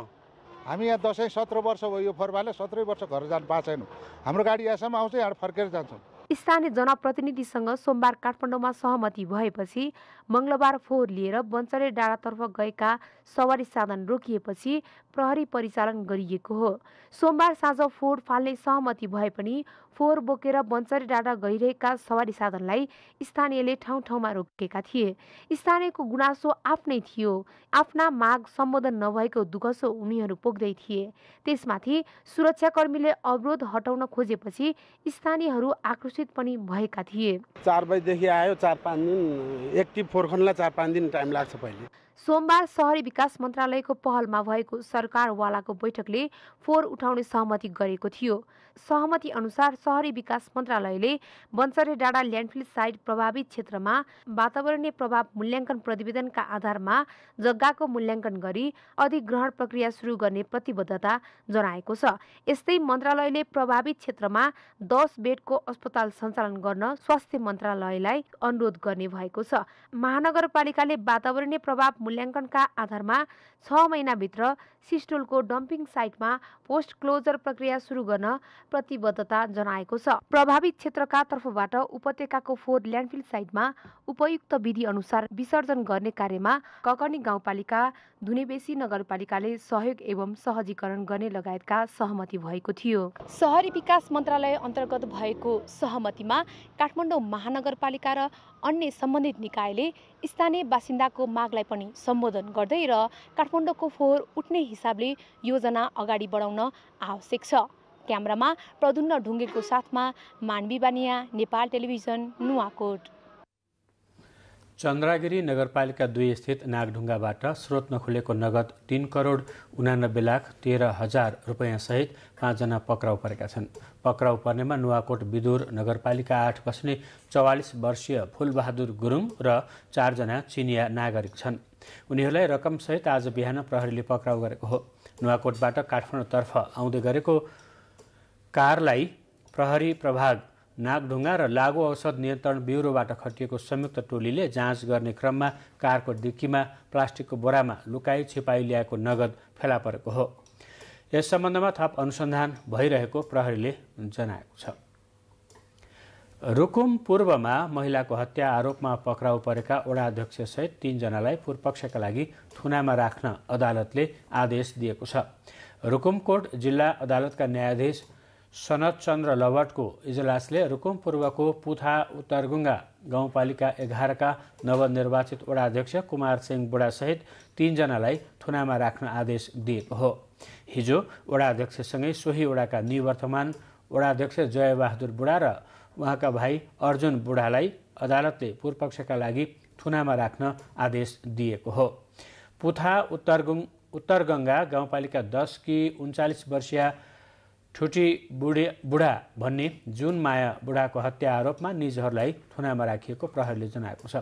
हामी यहाँ दसैँ 17 वर्ष भयो, यो फोहोरबाले 17 वर्ष घर जानु पाएको छैनौँ। हाम्रो गाडी यहाँसम्म आउँछ, यहाँ फर्केर जान्छौँ। स्थानीय जनप्रतिनिधिसँग सोमबार काठमाडौँमा सहमति भएपछि मंगलबार फोहोर लिएर बन्चरे डाँडातर्फ गएका सवारी साधन रोकिएपछि प्रहरी परिचालन गरिएको हो। सोमबार साँझ फोहोर फाल्ने सहमति भए पनि फोहोर बोकेर बन्चरे डाँडा गइरहेका सवारी साधनलाई स्थानीयले ठाउँ ठाउँमा रोकेका थिए। स्थानीयको गुनासो आफ्नै थियो। आफ्ना माग सम्बोधन नभएको दुखसो उनीहरू पोख्दै थिए। त्यसमाथि सुरक्षाकर्मीले अवरोध हटाउन खोजेपछि स्थानीयहरू आक्रोशित पनि भएका थिए। 4 बजेदेखि आयो, 4-5 दिन एक्टिभ फोहोर खन्नलाई 4-5 दिन टाइम लाग्छ। पहिले सोमबार शहरी विकास मन्त्रालयको पहलमा भएको सरकारवालाको बैठकले फोहोर उठाउने सहमति गरेको थियो। सहमति अनुसार शहरी विकास मन्त्रालयले बन्चरे डाँडा ल्यान्डफिल साइट प्रभावित क्षेत्रमा वातावरणीय प्रभाव मूल्याङ्कन प्रतिवेदनका आधारमा जग्गाको मूल्याङ्कन गरी अधिग्रहण प्रक्रिया सुरु गर्ने प्रतिबद्धता जनाएको छ। यस्तै मन्त्रालयले प्रभावित क्षेत्रमा 10 बेडको अस्पताल सञ्चालन गर्न स्वास्थ्य मन्त्रालयलाई अनुरोध गर्ने भएको छ। महानगरपालिकाले वातावरणीय प्रभाव मूल्याङ्कनका आधारमा 6 महिनाभित्र सिस्टोलको डम्पिङ साइटमा पोस्ट क्लोजर प्रक्रिया सुरु गर्न प्रतिबद्धता जनाएको छ। प्रभावित क्षेत्रका तर्फबाट उपत्यकाको फोहोर ल्यान्डफिल साइटमा उपयुक्त विधि अनुसार विसर्जन गर्ने कार्यमा ककर्नी गाउँपालिका, धुनेबेसी नगरपालिकाले सहयोग एवं सहजीकरण गर्ने लगायतका सहमति भएको थियो। शहरी विकास मन्त्रालय अन्तर्गत भएको सहमतिमा काठमाडौँ महानगरपालिका र अन्य सम्बन्धित निकायले स्थानीय बासिन्दाको मागलाई पनि सम्बोधन गर्दै र काठमाडौँको फोहोर उठ्ने हिसाबले योजना अगाडि बढाउन आवश्यक छ। क्यामेरामा प्रदुन्न ढुङ्गेको साथमा मानवी बानिया, नेपाल टेलिभिजन, नुवाकोट। चन्द्रागिरी नगरपालिका 2 स्थित नागढुङ्गाबाट स्रोत नखुलेको नगद 3,89,13,000 रुपैयाँ सहित 5 जना पक्राउ परेका छन्। पक्राउ पर्नेमा नुवाकोट विदुर नगरपालिका 8 बस्ने 44 वर्षीय फुलबहादुर गुरुङ र 4 जना चिनिया नागरिक छन्। उनीहरूलाई रकमसहित आज बिहान प्रहरीले पक्राउ गरेको हो। नुवाकोटबाट काठमाडौँतर्फ आउँदै गरेको कारलाई प्रहरी प्रभाग नागढुङ्गा र लागु औषध नियन्त्रण ब्युरोबाट खटिएको संयुक्त टोलीले जाँच गर्ने क्रममा कारको डिक्कीमा प्लास्टिकको बोरामा लुकाई छिपाई ल्याएको नगद फेला परेको हो। यस सम्बन्धमा थप अनुसन्धान भइरहेको प्रहरीले जनाएको छ। रुकुम पूर्वमा महिलाको हत्या आरोपमा पक्राउ परेका वडा अध्यक्षसहित 3 जनालाई पूर्वपक्षका लागि थुनामा राख्न अदालतले आदेश दिएको छ। रुकुमकोट जिल्ला अदालतका न्यायाधीश सनत चन्द्र लवटको इजलासले रुकुम पूर्वको पुथा उत्तरगुङ्गा गाउँपालिका 11 का नवनिर्वाचित वडा अध्यक्ष कुमार सिंह बुढासहित 3 जनालाई थुनामा राख्न आदेश दिएको हो। हिजो वडा अध्यक्षसँगै सोही वडाका निवर्तमान वडा अध्यक्ष जयबहादुर बुढा र उहाँका भाइ अर्जुन बुढालाई अदालतले पूर्वपक्षका लागि थुनामा राख्न आदेश दिएको हो। पुथा उत्तरगङ्गा गाउँपालिका 10 की 39 वर्षीय ठुटी बुढा भन्ने जुन माया बुढाको हत्या आरोपमा निजहरूलाई थुनामा राखिएको प्रहरीले जनाएको छ।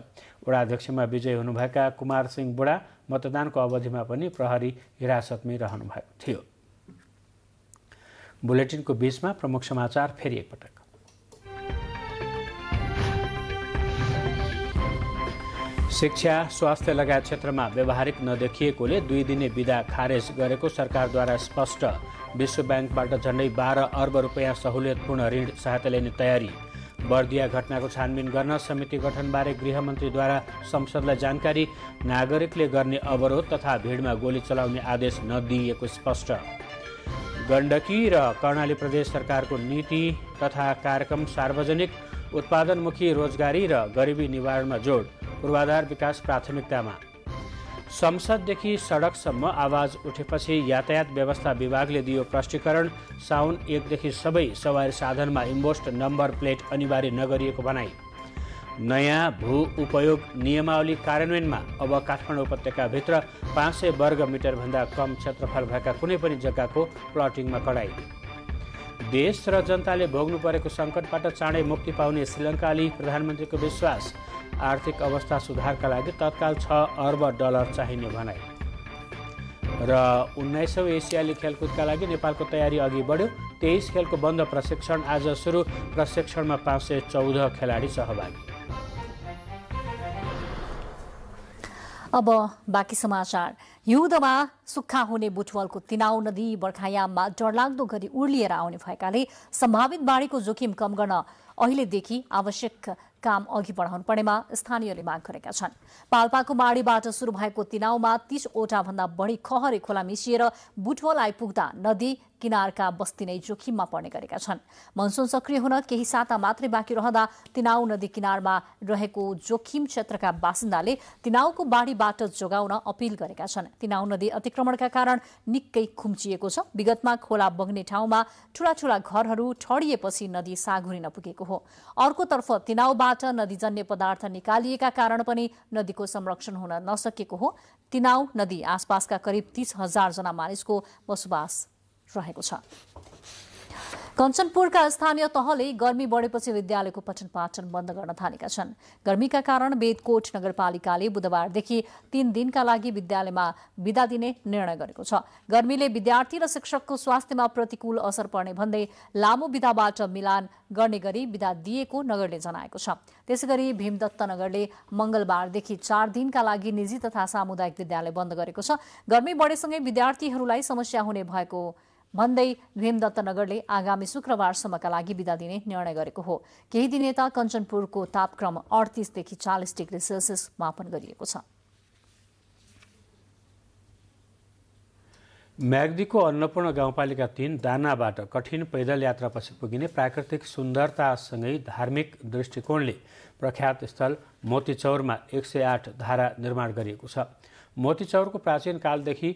वडा अध्यक्षमा विजयी हुनुभएका कुमार सिंह बुढा मतदानको अवधिमा पनि प्रहरी हिरासतमै रहनु भएको थियो। बुलेटिनको बीचमा प्रमुख समाचार फेरि एकपटक। शिक्षा, स्वास्थ्य लगायत क्षेत्रमा व्यावहारिक नदेखिएकोले 2 दिने बिदा खारेज गरेको सरकारद्वारा स्पष्ट। विश्व ब्याङ्कबाट झण्डै 12 अर्ब रुपैयाँ सहुलियतपूर्ण ऋण सहायता लिने तयारी। बर्दिया घटनाको छानबिन गर्न समिति गठनबारे गृहमन्त्रीद्वारा संसदलाई जानकारी। नागरिकले गर्ने अवरोध तथा भिडमा गोली चलाउने आदेश नदिइएको स्पष्ट। गण्डकी र कर्णाली प्रदेश सरकारको नीति तथा कार्यक्रम सार्वजनिक उत्पादनमुखी रोजगारी र गरिबी निवारणमा जोड। पूर्वाधार विकास प्राथमिकतामा। संसददेखि सडकसम्म आवाज उठेपछि यातायात व्यवस्था विभागले दियो प्रष्टीकरण। साउन 1 देखि सबै सवारी साधनमा इम्बोस्ड नम्बर प्लेट अनिवार्य नगरिएको भनाई। नयाँ भू उपयोग नियमावली कार्यान्वयनमा अब काठमाडौँ उपत्यकाभित्र 500 वर्ग मिटरभन्दा कम क्षेत्रफल भएका कुनै पनि जग्गाको प्लटिङमा कडाई। देश र जनताले भोग्नु परेको सङ्कटबाट चाँडै मुक्ति पाउने श्रीलङ्काली प्रधानमन्त्रीको विश्वास। आर्थिक अवस्था सुधारका लागि तत्काल 6 अर्ब डलर चाहिने भनाइ। र 19औं एसियाली खेलकुदका लागि नेपालको तयारी अघि बढ्यो। 23 खेलको बन्द प्रशिक्षण आज सुरु। प्रशिक्षणमा 514 खेलाडी सहभागी। अब बाँकी समाचार। हिउँदमा सुक्खा हुने बुटवलको तिनाउ नदी बर्खायाममा डरलाग्दो गरी उर्लिएर आउने भएकाले सम्भावित बाढीको जोखिम कम गर्न अहिलेदेखि आवश्यक काम अघि बढाउनु पर्नेमा स्थानीयले माग गरेका छन्। पाल्पाको बाढीबाट सुरु भएको तिनाउमा 30 भन्दा बढी खहरे खोला मिसिएर बुटवल आइपुग्दा नदी किनारका बस्ती नै जोखिममा पर्ने गरेका छन्। मनसुन सक्रिय हुन केही साता मात्रै बाँकी रहँदा तिनाउ नदी किनारमा रहेको जोखिम क्षेत्रका बासिन्दाले तिनाउको बाढीबाट जोगाउन अपील गरेका छन्। तिनाउ नदी अतिक्रमणका कारण निकै खुम्चिएको छ। विगतमा खोला बग्ने ठाउँमा ठूला ठूला घरहरू ठडिएपछि नदी सागुरिन पुगेको हो। अर्कोतर्फ तिनाउबाट नदीजन्य पदार्थ निकालिएका कारण पनि नदीको संरक्षण हुन नसकेको हो। तिनाउ नदी आसपासका करिब 30,000 जना मानिसको बसोबास रहेको छ। कञ्चनपुरका स्थानीय तहले गर्मी बढेपछि विद्यालयको पठन पाठन बन्द गर्न थालेका छन्। गर्मीका कारण बेदकोट नगरपालिकाले बुधबारदेखि 3 दिनका लागि विद्यालयमा बिदा दिने निर्णय गरेको छ। गर्मीले विद्यार्थी र शिक्षकको स्वास्थ्यमा प्रतिकूल असर पर्ने भन्दै लामो बिदाबाट मिलान गर्ने गरी बिदा दिएको नगरले जनाएको छ। त्यसैगरी भीमदत्त नगरले मंगलबारदेखि 4 दिनका लागि निजी तथा सामुदायिक विद्यालय बन्द गरेको छ। गर्मी बढेसँगै विद्यार्थीहरूलाई समस्या हुने भएको भन्दै भीमदत्त नगरले आगामी शुक्रबारसम्मका लागि बिदा दिने निर्णय गरेको हो। केही दिन यता कञ्चनपुरको तापक्रम 38 देखि 40 डिग्री सेल्सियस मापन गरिएको छ। म्याग्दीको अन्नपूर्ण गाउँपालिका 3 दानाबाट कठिन पैदल यात्रापछि पुगिने प्राकृतिक सुन्दरतासँगै धार्मिक दृष्टिकोणले प्रख्यात स्थल मोतीचौरमा 108 धारा निर्माण गरिएको छ। मोतीचौरको प्राचीन कालदेखि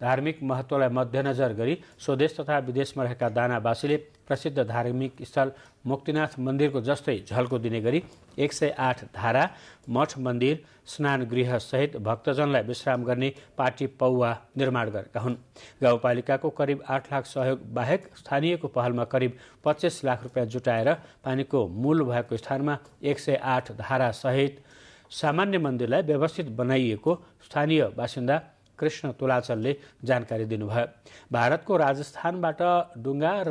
धार्मिक महत्त्वलाई मध्यनजर गरी स्वदेश तथा विदेशमा रहेका दानावासीले प्रसिद्ध धार्मिक स्थल मुक्तिनाथ मन्दिरको जस्तै झल्को दिने गरी 108 धारा, मठ मन्दिर, स्नान गृह सहित भक्तजनलाई विश्राम गर्ने पाटी पौवा निर्माण गरेका हुन्। गाउँपालिकाको करिब 8 लाख सहयोग बाहेक स्थानीयको पहलमा करिब 25 लाख रुपियाँ जुटाएर पानीको मूल भएको स्थानमा 108 धारा सहित सामान्य मन्दिरलाई व्यवस्थित बनाइएको स्थानीय बासिन्दा कृष्ण तुलाचलले जानकारी दिनुभयो। भारतको राजस्थानबाट ढुङ्गा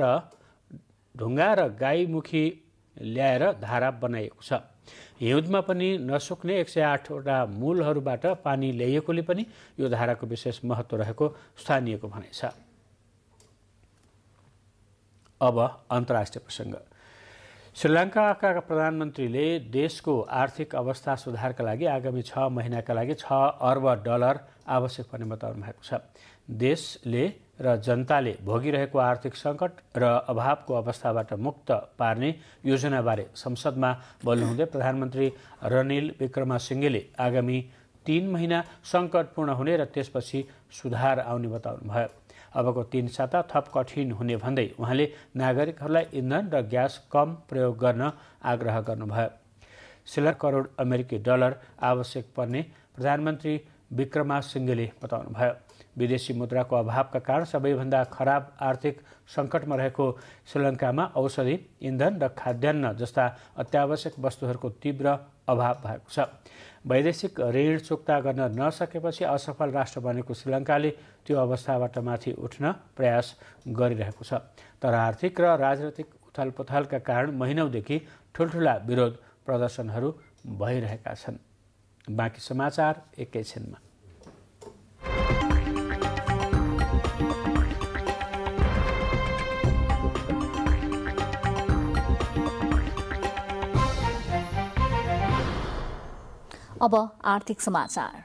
र गाईमुखी ल्याएर धारा बनाइएको छ। हिउँदमा पनि नसुक्ने 108 वटा मूलहरूबाट पानी ल्याइएकोले पनि यो धाराको विशेष महत्त्व रहेको स्थानीयको भनाइ छ। अब अन्तर्राष्ट्रिय प्रसङ्ग। श्रीलङ्काका प्रधानमन्त्रीले देशको आर्थिक अवस्था सुधारका लागि आगामी 6 महिनाका लागि 6 अर्ब डलर आवश्यक पर्ने बताउनु भएको छ। देशले र जनताले भोगिरहेको आर्थिक सङ्कट र अभावको अवस्थाबाट मुक्त पार्ने योजनाबारे संसदमा बोल्नुहुँदै प्रधानमन्त्री रनिल विक्रमसिंघेले आगामी 3 महिना सङ्कटपूर्ण हुने र त्यसपछि सुधार आउने बताउनुभयो। अबको 3 साता थप कठिन हुने भन्दै उहाँले नागरिकहरूलाई इन्धन र ग्यास कम प्रयोग गर्न आग्रह गर्नुभयो। 16 करोड अमेरिकी डलर आवश्यक पर्ने प्रधानमन्त्री विक्रमसिंघेले बताउनुभयो। विदेशी मुद्राको अभावका कारण सबैभन्दा खराब आर्थिक सङ्कटमा रहेको श्रीलङ्कामा औषधि, इन्धन र खाद्यान्न जस्ता अत्यावश्यक वस्तुहरूको तीव्र अभाव भएको छ। वैदेशिक ऋण चुक्ता गर्न नसकेपछि असफल राष्ट्र बनेको श्रीलङ्काले त्यो अवस्थाबाट माथि उठ्न प्रयास गरिरहेको छ। तर आर्थिक र राजनैतिक उथलपुथलका कारण महिनौदेखि ठुल्ठुला विरोध प्रदर्शनहरू भइरहेका छन्। बाँकी समाचार एकैछिनमा। अब आर्थिक समाचार।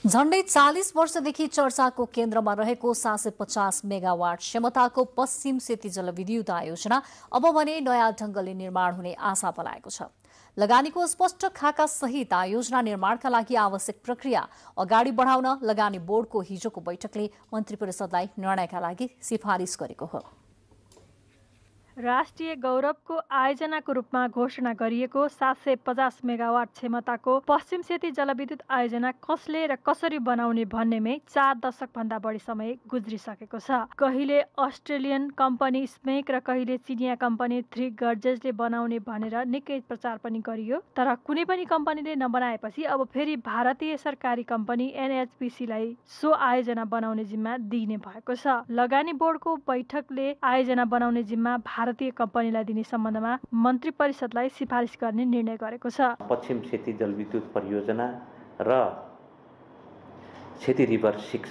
झण्डै 40 वर्षदेखि चर्चाको केन्द्रमा रहेको 750 मेगावाट क्षमताको पश्चिम सेती जलविद्युत आयोजना अब भने नयाँ ढंगले निर्माण हुने आशा पलाएको छ। लगानीको स्पष्ट खाका सहित आयोजना निर्माणका लागि आवश्यक प्रक्रिया अगाडि बढाउन लगानी बोर्डको हिजोको बैठकले मन्त्री परिषदलाई निर्णयका लागि सिफारिस गरेको हो। राष्ट्रिय गौरवको आयोजनाको रूपमा घोषणा गरिएको 750 मेगावाट क्षमताको पश्चिम सेती जलविद्युत आयोजना कसले र कसरी बनाउने भन्नेमै 4 दशकभन्दा बढी समय गुज्रिसकेको छ। कहिले अस्ट्रेलियन कम्पनी स्मेक र कहिले चिनिया कम्पनी थ्री गर्जेसले बनाउने भनेर निकै प्रचार पनि गरियो, तर कुनै पनि कम्पनीले नबनाएपछि अब फेरि भारतीय सरकारी कम्पनी NHPCलाई सो आयोजना बनाउने जिम्मा दिइने भएको छ। लगानी बोर्डको बैठकले आयोजना बनाउने जिम्मा भारतीय कम्पनीलाई दिने सम्बन्धमा मन्त्री परिषदलाई सिफारिस गर्ने निर्णय गरेको छ। पश्चिम सेती जलविद्युत परियोजना र सेती रिभर 6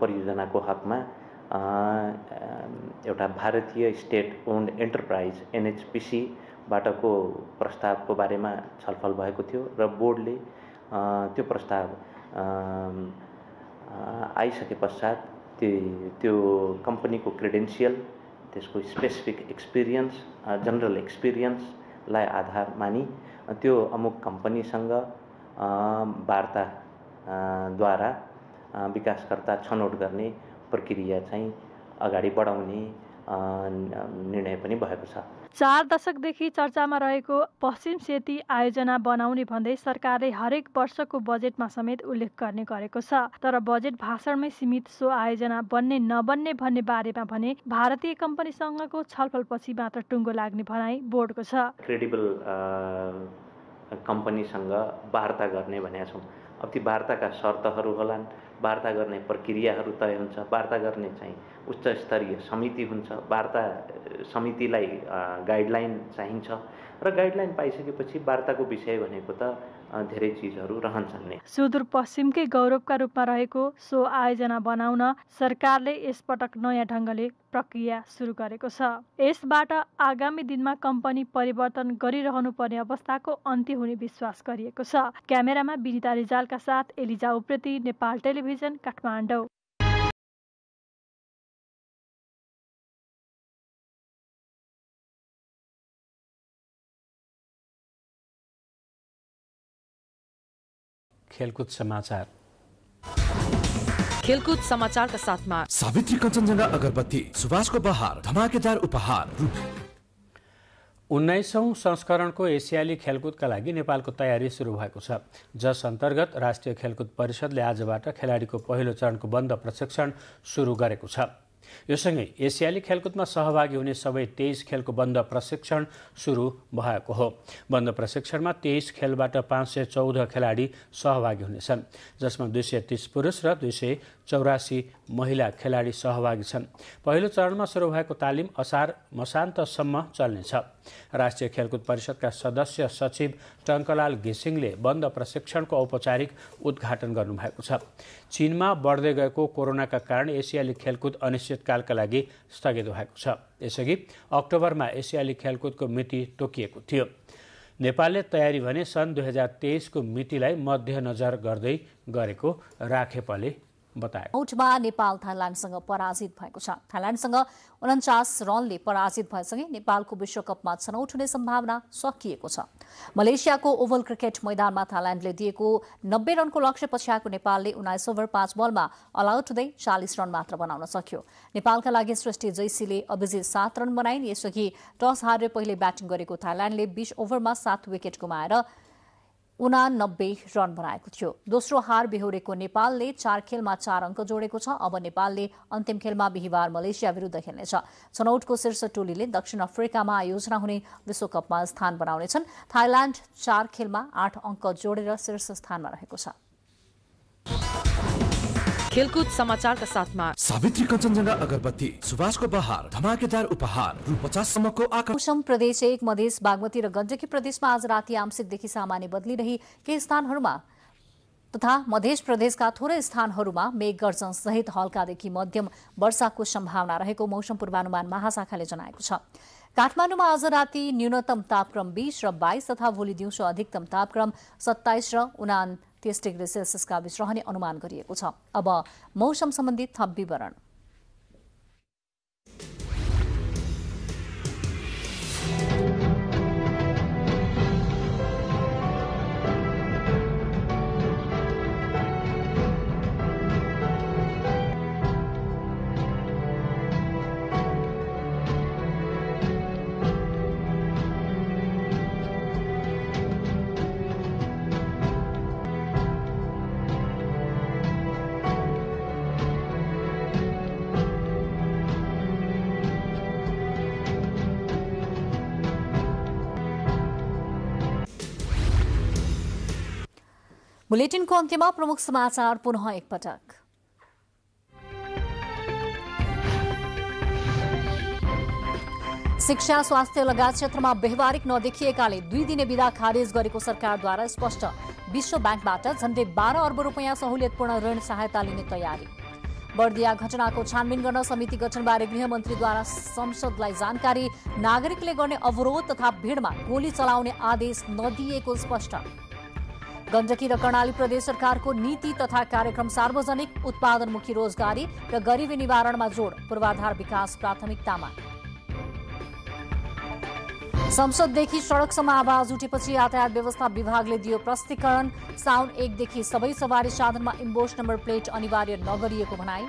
परियोजनाको हकमा एउटा भारतीय स्टेट ओन्ड एन्टरप्राइज NHPC बाटको प्रस्तावको बारेमा छलफल भएको थियो र बोर्डले त्यो प्रस्ताव आइसके पश्चात त्यो कम्पनीको क्रेडेन्सियल, त्यसको स्पेसिफिक एक्सपिरियन्स, जनरल एक्सपिरियन्सलाई आधार मानी त्यो अमुक कम्पनीसँग वार्ताद्वारा विकासकर्ता छनौट गर्ने प्रक्रिया चाहिँ अगाडि बढाउने निर्णय पनि भएको छ। 4 दशकदेखि चर्चामा रहेको पश्चिम सेती आयोजना बनाउने भन्दै सरकारले हरेक वर्षको बजेटमा समेत उल्लेख गर्ने गरेको छ। तर बजेट भाषणमै सीमित सो आयोजना बन्ने नबन्ने भन्ने बारेमा भने भारतीय कम्पनीसँगको छलफलपछि मात्र टुङ्गो लाग्ने भनाइ बोर्डको छ। क्रेडिबल कम्पनीसँग वार्ता गर्ने भनेका छौँ। अब ती वार्ताका शर्तहरू होलान्, वार्ता गर्ने प्रक्रियाहरू तय हुन्छ, वार्ता गर्ने चाहिँ उच्च स्तरीय समिति हुन्छ, वार्ता समितिलाई गाइडलाइन चाहिन्छ र गाइडलाइन पाइसकेपछि वार्ताको विषय भनेको त धेरै चिजहरू रहन्छन् नै। सुदूरपश्चिमकै गौरवका रूपमा रहेको सो आयोजना बनाउन सरकारले यसपटक नयाँ ढङ्गले प्रक्रिया सुरु गरेको छ। यसबाट आगामी दिनमा कम्पनी परिवर्तन गरिरहनु पर्ने अवस्थाको अन्त्य हुने विश्वास गरिएको छ। क्यामेरामा विनिता रिजालका साथ एलिजा उप्रेती, नेपाल टेलिभिजन, काठमाडौँ। खेलकुद समाचार। खेलकुद समाचारका साथमा सावित्री कञ्चनजङ्घा अगरबत्ती, सुभाषको बहार, धमाकेदार उपहार। 19औं संस्करणको एसियाली खेलकुदका लागि नेपालको तयारी सुरु भएको छ, जस अन्तर्गत राष्ट्रिय खेलकुद परिषदले आजबाट खेलाडीको पहिलो चरणको बन्द प्रशिक्षण सुरु गरेको छ। यो सँगै एसियाली खेलकुदमा सहभागी हुने सबै 23 खेलको बन्द प्रशिक्षण सुरु भएको हो। बन्द प्रशिक्षणमा 23 खेलबाट 514 खेलाडी सहभागी हुनेछन्, जसमा 230 पुरुष र 284 महिला खेलाडी सहभागी छन्। पहिलो चरणमा सुरु भएको तालिम असार मसान्तसम्म चल्नेछ। राष्ट्रिय खेलकुद परिषदका सदस्य सचिव टङ्कलाल घिसिङले बन्द प्रशिक्षणको औपचारिक उद्घाटन गर्नुभएको छ। चीनमा बढ्दै गएको कोरोनाका कारण एसियाली खेलकुद अनिश्चितकालका लागि स्थगित भएको छ। यसअघि अक्टोबरमा एसियाली खेलकुदको मिति तोकिएको थियो। नेपालले तयारी भने सन् 2023 को मितिलाई मध्यनजर गर्दै गरेको राखेपले बताए। आउटमा नेपाल थाइल्याण्डसँग पराजित भएको छ। थाइल्याण्डसँग 49 रनले पराजित भएसँगै नेपालको विश्वकपमा छनौट हुने सम्भावना सकिएको छ। मलेसियाको ओभल क्रिकेट मैदानमा थाइल्याण्डले दिएको 90 रनको लक्ष्य पछ्याएको नेपालले 19 ओभर 5 बलमा अल आउट हुँदै 40 रन मात्र बनाउन सक्यो। नेपालका लागि सृष्टि जैसीले अभिजित 7 रन बनाइन्। यसअघि टस हारेर पहिले ब्याटिङ गरेको थाइल्याण्डले 20 ओभरमा 7 विकेट गुमाएर 89 रन बनाएको थियो। दोस्रो हार बेहोरेको नेपालले 4 खेलमा 4 अङ्क जोडेको छ। अब नेपालले अन्तिम खेलमा बिहिबार मलेसिया विरुद्ध खेल्नेछ। छनौटको शीर्ष टोलीले दक्षिण अफ्रिकामा आयोजना हुने विश्वकपमा स्थान बनाउनेछन्। थाइल्याण्ड 4 खेलमा 8 अङ्क जोडेर शीर्ष स्थानमा रहेको छ। खेलकुद समाचारका साथमा सावित्री कञ्चनजङ्घा अगरबत्ती, सुभाषको बहार, धमाकेदार उपहार, रु 50 सम्मको आकार। मौसम प्रदेश 1, मधेस, बागमती र गण्डकी प्रदेशमा आज राति आंशिकदेखि सामान्य बदली रही केही स्थानहरूमा तथा मधेस प्रदेशका थोरै स्थानहरूमा मेघ गर्जन सहित हल्कादेखि मध्यम वर्षाको सम्भावना रहेको मौसम पूर्वानुमान महाशाखाले जनाएको छ। काठमाडौँमा आज राति न्यूनतम तापक्रम 20 र 22 तथा भोलि दिउँसो अधिकतम तापक्रम 27 र 29 डिग्री सेल्सियसका बीच रहने अनुमान गरिएको छ। अब मौसम सम्बन्धी थप विवरण। बुलेटिनको अन्त्यमा प्रमुख समाचार पुनः एकपटक। शिक्षा स्वास्थ्य लगायत क्षेत्रमा व्यवहारिक नदेखिएकाले 2 दिने विधा खारेज गरेको सरकारद्वारा स्पष्ट। विश्व ब्याङ्कबाट झण्डै 12 अर्ब रुपियाँ सहुलियतपूर्ण ऋण सहायता लिने तयारी। बर्दिया घटनाको छानबिन गर्न समिति गठनबारे गृहमन्त्रीद्वारा संसदलाई जानकारी। नागरिकले गर्ने अवरोध तथा भीड़मा गोली चलाउने आदेश नदिएको स्पष्ट। गण्डकी र कर्णाली प्रदेश सरकारको नीति तथा कार्यक्रम सार्वजनिक उत्पादनमुखी रोजगारी र गरिबी निवारणमा जोड, पूर्वाधार विकास प्राथमिकतामा। संसददेखि सड़कसम्म आवाज उठेपछि यातायात व्यवस्था विभागले दियो प्रस्तीकरण। साउन 1 देखि सबै सवारी साधनमा इम्बोस नम्बर प्लेट अनिवार्य नगरिएको भनाई।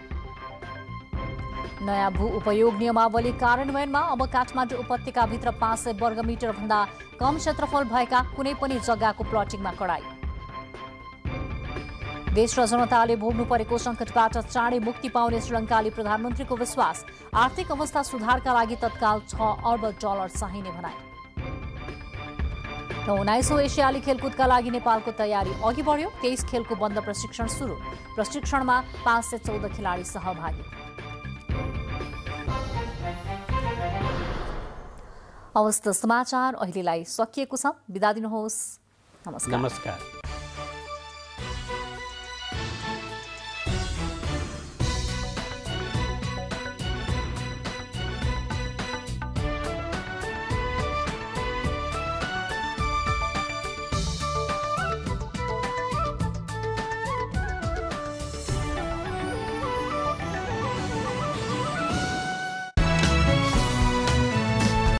नयाँ भू उपयोग नियमावली कार्यान्वयनमा अब काठमाडौँ उपत्यकाभित्र 500 वर्गमिटर भन्दा कम क्षेत्रफल भएका कुनै पनि जग्गाको प्लटिङमा कडाई। देश र जनताले भोग्नु परेको संकटबाट चाँडै मुक्ति पाउने श्रीलङ्काली प्रधानमन्त्रीको विश्वास। आर्थिक अवस्था सुधारका लागि तत्काल $6 अर्ब चाहिने भनाई। 19औं एसियाली खेलकुदका लागि नेपालको तयारी अघि बढ्यो। 23 खेलको बन्द प्रशिक्षण सुरु। प्रशिक्षणमा 514 खेलाडी सहभागी। हवस् त समाचार अहिलेलाई सकिएको छ। बिदा दिनुहोस्। नमस्कार।